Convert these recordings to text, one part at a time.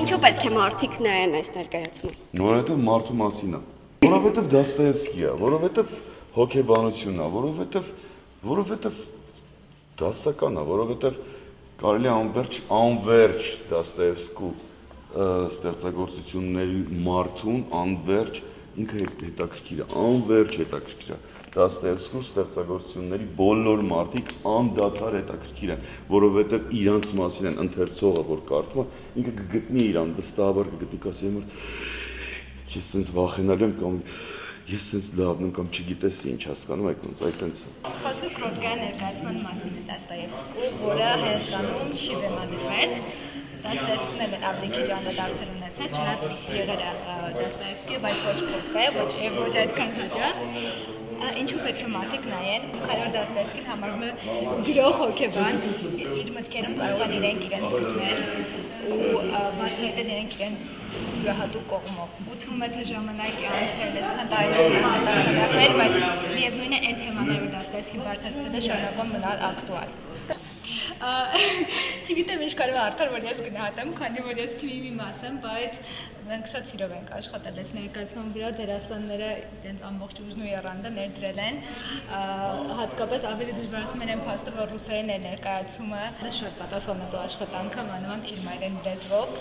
Ինչու պետք է մարդիկ նայեն այս ներկայացումը։ Որովհետև մարդու մասին է, որովհետև Դոստոևսկի է, որովհետև հոգեբանությունն է, որովհետև դասական է, որովհետև կարելի է անverջ Դոստոևսկու ստեղծագործությունների մարդուն անverջ ինքը հետաքրքիր է, անverջ հետաքրքիր է։ Դոստոևսկու ստեղծագործությունների բոլոր մարդիկ անդադար հետաքրքիր են, որովհետև իրանց մասին են ընթերցողը, որ կարդում է, ինքը կգտնի իրան, վստահաբար կգտնի, կասի որ ես սենց վախենալու եմ կամ ես սենց լավն եմ կամ չգիտես ինչ հասկանում եք ոնց այդ տենց է։ Խոսքը կրոտկայի ներկայացման մասին է Դոստոևսկու, որը Հայաստանում չի բեմադրվել։ Դոստոևսկուն էլ ավելի քիչ անդրադարձել ունեցել, չնայած եղել է Դոստոևսկի, բայց ոչ կրոտկայը, ոչ այդքան հաճախ։ Ինչու պետք է մարդիկ նայեն, քանի որ Դոստոևսկին համարվում է գրող հոգեբան, իր մտքերում կարող են իրենք իրենց գտնել ու բացահայտել իրենք իրենց յուրահատուկ կողմով։ Ու թվում է թե ժամանակի անցել, այսքան տարիներ անցել, բայց միևնույն է այն թեմաները, որ Դոստոևսկին բարձրացրել է, շարունակում մնալ ակտուալ։ Չգիտեմ ինչ կարող է արդար, որ ես գնահատեմ, քանի որ ես թիմի մի մաս եմ, բայց մենք շատ սիրով ենք աշխատել այս ներկայացման վրա, դերասանները իրենց ամբողջ ուժն ու եռանդը ներդրել են, հատկապես ավելի դժվարացնում են այն փաստը, որ ռուսերեն է ներկայացումը, շատ պատասխանատու աշխատանք է, մանավանդ իր մայրեն լեզվով,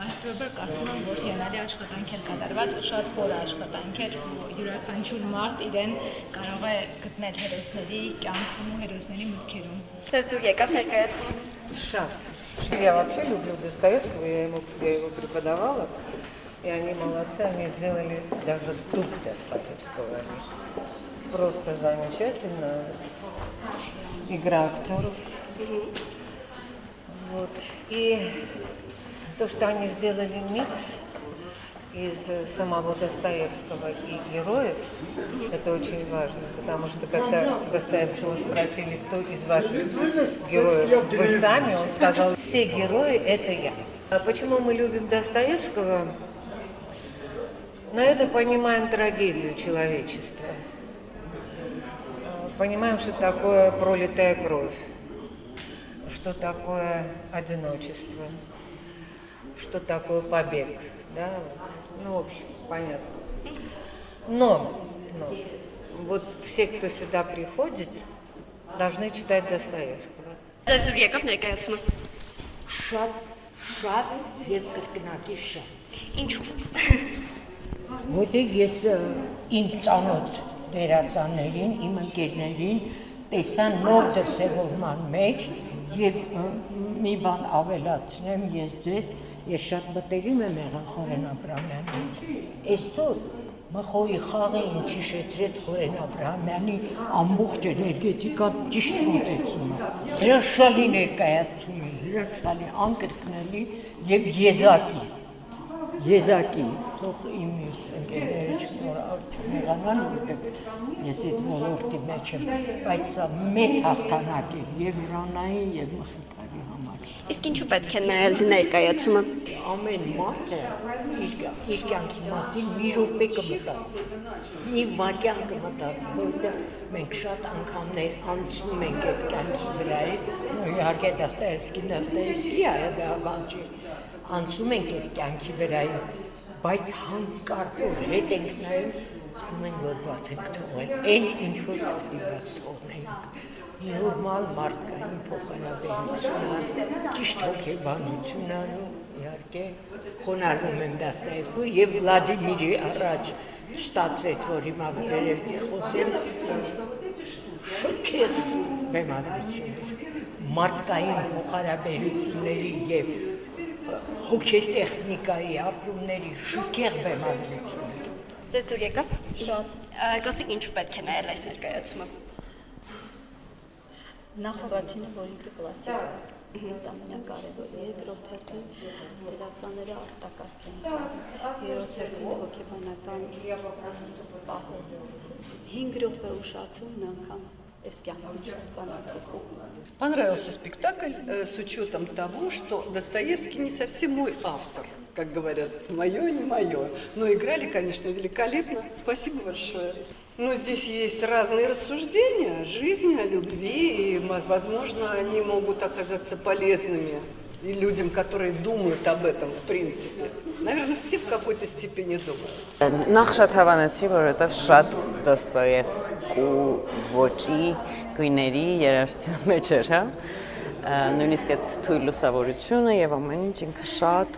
հետևաբար կարծում եմ, որ հիանալի աշխատանք էր կատարված ու շատ խորը աշխատանք էր, յուրաքանչյուր մարդ իրեն կարող է գտնել հերոսների կյանքում ու հերոսների մտքերում։ Ձեզ դուր եկավ ներկայացումը։ Շատ. Я вообще люблю Достоевского, я его преподавала, и они молодцы, они сделали даже дух Достоевского. Просто замечательно. Игра актеров. Вот. И то, что они сделали микс из самого Достоевского и героев, это очень важно, потому что когда Достоевского спросили, кто из ваших героев вы сами, он сказал, все герои это я. А почему мы любим Достоевского? Наверное, понимаем трагедию человечества, понимаем, что такое пролитая кровь, что такое одиночество, что такое побег. Да, вот. Ну, в общем, понятно. Но вот все, кто сюда приходит, должны читать Достоевского. Ձեզ դուր եկավ ներկայացումը։ Շատ եւ կրկնակի շատ։ Ինչու։ Որտեղ ես իմ ծանոթ դերասաններին, իմ ընկերներին տեսա նոր դրսևորման մեջ եւ մի բան ավելացնեմ ես շատ մտերիմ եմ եղել Խորեն Աբրահամյանի։ Այսօր մխոյի խաղը ինձ հիշեցրեց Խորեն Աբրահամյանի ամբողջ էներգետիկա ճիշտ մոտեցումը։ Հրաշալի ներկայացում է, հրաշալի, անկրկնելի եւ եզակի, թող իմ ընկերները չմեղանան, որովհետեւ ես այդ ոլորտի մեջ եմ, բայց սա մեծ հաղթանակ է եւ Ժանայի եւ Մխիթարի համար։ Իսկ ինչու պետք է նայել ներկայացումը։ Ամեն մարդը իր կյանքի մասին մի րոպե կմտածի, մի վայրկյան կմտածի, որովհետեւ մենք շատ անգամներ անցնում ենք այդ կյանքի վրայից, իհարկե Դոստոևսկի է, դա բան չի, անցում ենք այդ կյանքի վրայից, բայց հանկարծ որ հետ ենք նայում, զգում ենք, որ բաց ենք թողել, այն ինչ որ պետք է թողնենք։ Նորմալ մարդկային փոխանցությունը, ճիշտ հոգեբանությունը, իհարկե խոնարհվում եմ Դոստոևսկու եւ Վլադիմիրի առաջ ստացվեց, որ հիմա վերևից խոսեմ, շքեղ բեմադրություններ, մարդկային փոխհարաբերությունների եւ հոգետեխնիկայի ապրումների շքեղ բեմադրություններ։ Ձեզ դուր եկավ։ Շատ։ Գասեք ինչու պետք է նայել այս ներկայացումը։ Նախ առաջինը, որ ինքը կլասիկ է, դա ամենակարևորը, երկրորդ հերթին դերասանները արտակարգ են, երրորդ հերթին հոգեբանական պահը, 5 րոպե ուշացումն անգամ այս կյանքում բանակում։ Понравился спектакль с учетом того, что Достоевский не совсем мой автор, как говорят, мое не мое, но играли, конечно, великолепно. Спасибо большое. Но здесь есть разные рассуждения о жизни, о любви, и, возможно, они могут оказаться полезными и людям, которые думают об этом в принципе. Наверное, все в какой-то степени думают. Նախ շատ հավանեցի, որովհետև շատ Դոստոևսկու ոճի գույների երաժշտության մեջ էր, հա։ Նույնիսկ այդ թույլ լուսավորությունը եւ ամեն ինչ ինքը շատ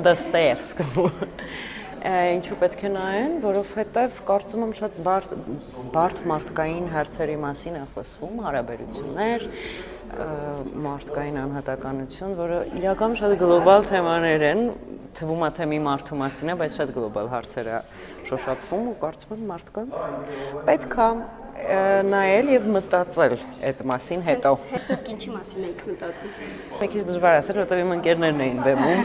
Դոստոևսկու։ Ինչու պետք է նայեն, որովհետև կարծում եմ շատ բարդ մարդկային հարցերի մասին է խոսվում, հարաբերություններ, մարդկային անհատականություն, որը իրականում շատ գլոբալ թեմաներ են, թվում է թե մի մարդու մասին է, բայց շատ գլոբալ հարցեր է շոշափվում ու կարծում եմ մարդկանց պետք է նայել եւ մտածել այդ մասին հետո։ Դուք ինչի մասին եք մտածում։ Մի քիչ դժվար ասել, որտեղ իմ ընկերներն էին բեմում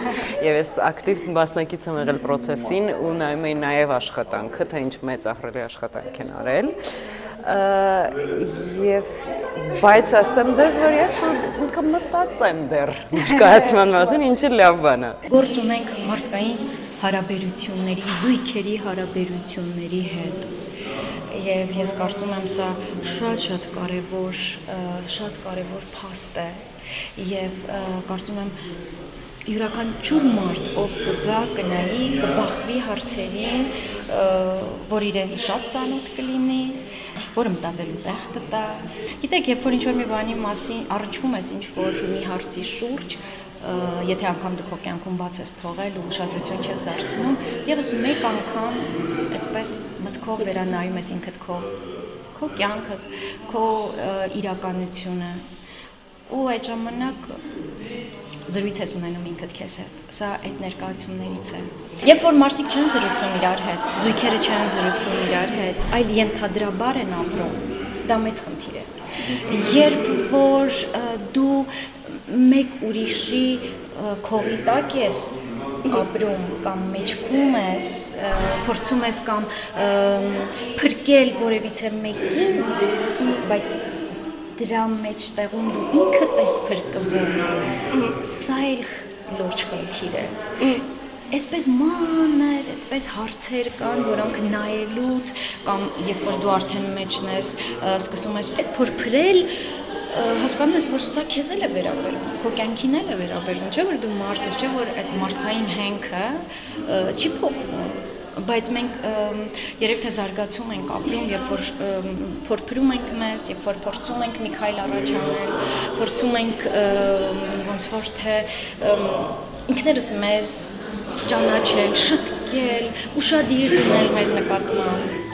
եւ ես ակտիվ մասնակից եմ եղել process-ին ու նայում էի նաեւ աշխատանքը, թե ինչ մեծ ահռելի աշխատանք են արել։ Եվ բայց ասեմ ձեզ, որ ես ինքը մտածեմ դեռ ներկայացման մասին, ինչի լավ բան է։ Գործ ունենք մարդկային հարաբերությունների, զույգերի հարաբերությունների հետ։ Եվ ես կարծում եմ սա շատ կարևոր փաստ է եւ կարծում եմ յուրաքանչյուր մարդ, ով կգա, կնայի, կբախվի հարցերին, որ իրեն շատ ծանոթ կլինի, որը մտածելու տեղ կտա։ Գիտեք, երբ որ ինչ-որ մի բանի մասին առնչվում ես ինչ-որ մի հարցի շուրջ, եթե անգամ դու քո կյանքում բաց ես թողել ու ուշադրություն չես դարձնում, եւս մեկ անգամ այդպես մտքով վերանայում ես ինքդ քո կյանքը, քո իրականությունը ու այդ ժամանակ զրույց ես ունենում ինքդ քեզ հետ։ Սա այդ ներկայացումներից է։ Երբ որ մարդիկ չեն զրուցում իրար հետ, զույգերը չեն զրուցում իրար հետ, այլ ենթադրաբար են ապրում, դա մեծ խնդիր է։ Երբ որ դու մեկ ուրիշի քողի տակ ես ապրում կամ մեջքում ես, փորձում ես կամ փրկել որևիցե մեկին, բայց դրա մեջ տեղում դու ինքդ ես փրկվում, սա էլ լուրջ խնդիր է։ Այսպես մանր, այդպես հարցեր կան, որոնք նայելուց կամ երբ որ դու արդեն մեջն ես, սկսում ես փորփրել, հասկանում ես, որ սա քեզ էլ է վերաբերում, քո կյանքին էլ է վերաբերում, չէ՞ որ դու մարդ ես, չէ՞ որ այդ մարդկային հենքը չի փոխվում, բայց մենք երևի թե զարգացում ենք ապրում, երբ որ փորփրում ենք մեզ, երբ որ փորձում ենք մի քայլ առաջ անել, փորձում ենք ոնց որ թե ինքներս մեզ ճանաչել, շտկել, ուշադիր լինել մեր նկատմամբ։